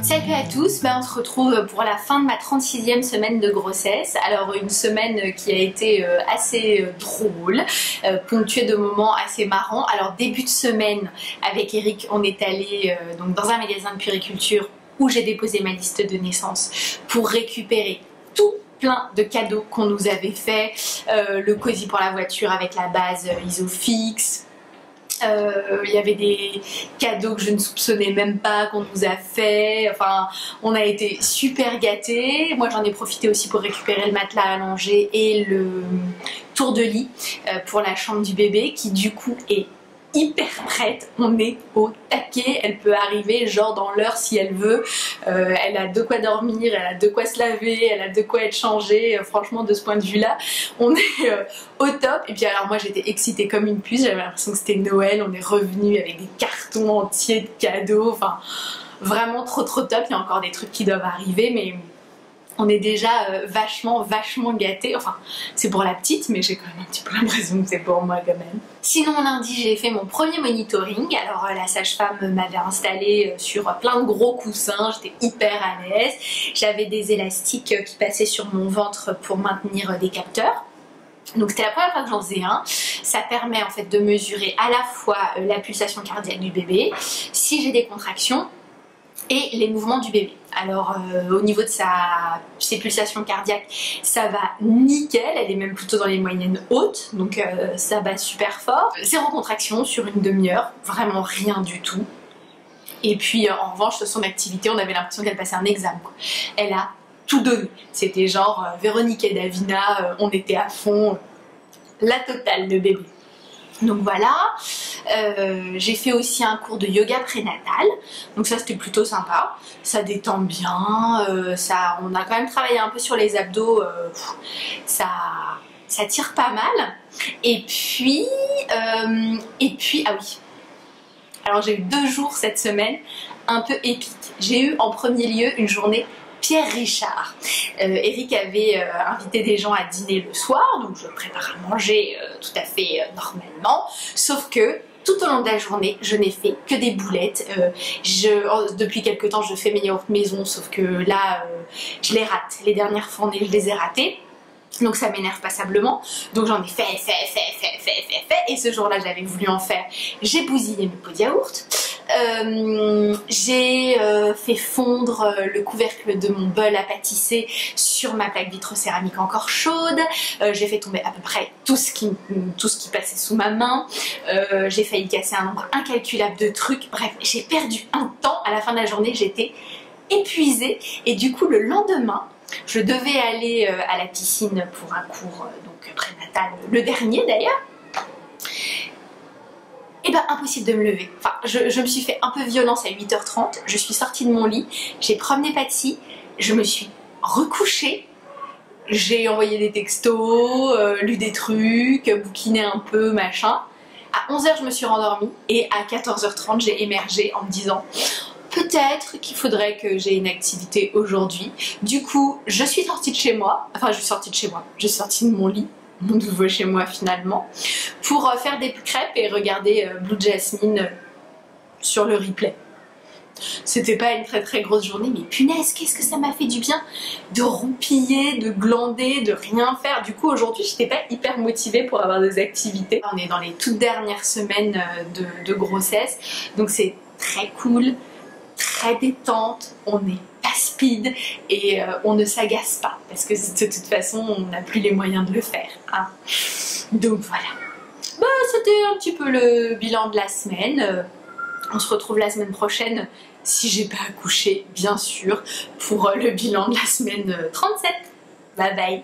Salut à tous, on se retrouve pour la fin de ma 36e semaine de grossesse. Alors une semaine qui a été assez drôle, ponctuée de moments assez marrants. Alors début de semaine avec Eric, on est allé donc dans un magasin de puériculture où j'ai déposé ma liste de naissance pour récupérer tout plein de cadeaux qu'on nous avait fait, le cosy pour la voiture avec la base Isofix. Il y avait des cadeaux que je ne soupçonnais même pas qu'on nous a fait. Enfin, on a été super gâtés. Moi, j'en ai profité aussi pour récupérer le matelas allongé et le tour de lit pour la chambre du bébé qui du coup est hyper prête. On est au taquet. Elle peut arriver genre dans l'heure si elle veut. Elle a de quoi dormir, elle a de quoi se laver, elle a de quoi être changée. Franchement, de ce point de vue là, on est au top. Et puis alors moi j'étais excitée comme une puce. J'avais l'impression que c'était Noël. On est revenu avec des cartons entiers de cadeaux. Enfin vraiment trop top. Il y a encore des trucs qui doivent arriver, mais on est déjà vachement gâtés. Enfin, c'est pour la petite, mais j'ai quand même un petit peu l'impression que c'est pour moi quand même. Sinon, lundi, j'ai fait mon premier monitoring. Alors, la sage-femme m'avait installé sur plein de gros coussins. J'étais hyper à l'aise. J'avais des élastiques qui passaient sur mon ventre pour maintenir des capteurs. Donc c'était la première fois que j'en faisais un. Ça permet en fait de mesurer à la fois la pulsation cardiaque du bébé, si j'ai des contractions, et les mouvements du bébé. Alors au niveau de ses pulsations cardiaques, ça va nickel, elle est même plutôt dans les moyennes hautes, donc ça bat super fort. Zéro contraction sur une demi-heure, vraiment rien du tout. Et puis en revanche sur son activité, on avait l'impression qu'elle passait un examen, quoi. Elle a tout donné, c'était genre Véronique et Davina, on était à fond, la totale de bébé. Donc voilà, j'ai fait aussi un cours de yoga prénatal, donc ça c'était plutôt sympa, ça détend bien, on a quand même travaillé un peu sur les abdos, ça tire pas mal. Et puis ah oui, alors j'ai eu 2 jours cette semaine un peu épiques. J'ai eu en premier lieu une journée Pierre Richard. Eric avait invité des gens à dîner le soir, donc je prépare à manger tout à fait normalement, sauf que tout au long de la journée, je n'ai fait que des boulettes. Depuis quelques temps, je fais mes yaourts maison, sauf que là, je les rate. Les dernières fournées, je les ai ratées. Donc ça m'énerve passablement, donc j'en ai fait, et ce jour-là j'avais voulu en faire, j'ai bousillé mes pots de yaourt, j'ai fait fondre le couvercle de mon bol à pâtisser sur ma plaque vitrocéramique encore chaude, j'ai fait tomber à peu près tout ce qui passait sous ma main, j'ai failli casser un nombre incalculable de trucs, bref, j'ai perdu un temps, à la fin de la journée j'étais épuisée, et du coup le lendemain, je devais aller à la piscine pour un cours donc prénatal, le dernier d'ailleurs. Et ben impossible de me lever. Enfin, je me suis fait un peu violence à 8h30, je suis sortie de mon lit, j'ai promené Patsy, je me suis recouchée, j'ai envoyé des textos, lu des trucs, bouquiné un peu, machin. À 11h je me suis rendormie et à 14h30 j'ai émergé en me disant peut-être qu'il faudrait que j'ai une activité aujourd'hui. Du coup, je suis sortie de chez moi, je suis sortie de mon lit, mon nouveau chez moi finalement, pour faire des crêpes et regarder Blue Jasmine sur le replay. C'était pas une très grosse journée, mais punaise, qu'est-ce que ça m'a fait du bien de roupiller, de glander, de rien faire. Du coup, aujourd'hui, j'étais pas hyper motivée pour avoir des activités. On est dans les toutes dernières semaines de grossesse, donc c'est très cool, très détente, on n'est pas speed et on ne s'agace pas parce que de toute façon on n'a plus les moyens de le faire, hein. Donc voilà, c'était un petit peu le bilan de la semaine. On se retrouve la semaine prochaine si j'ai pas accouché bien sûr pour le bilan de la semaine 37. Bye bye.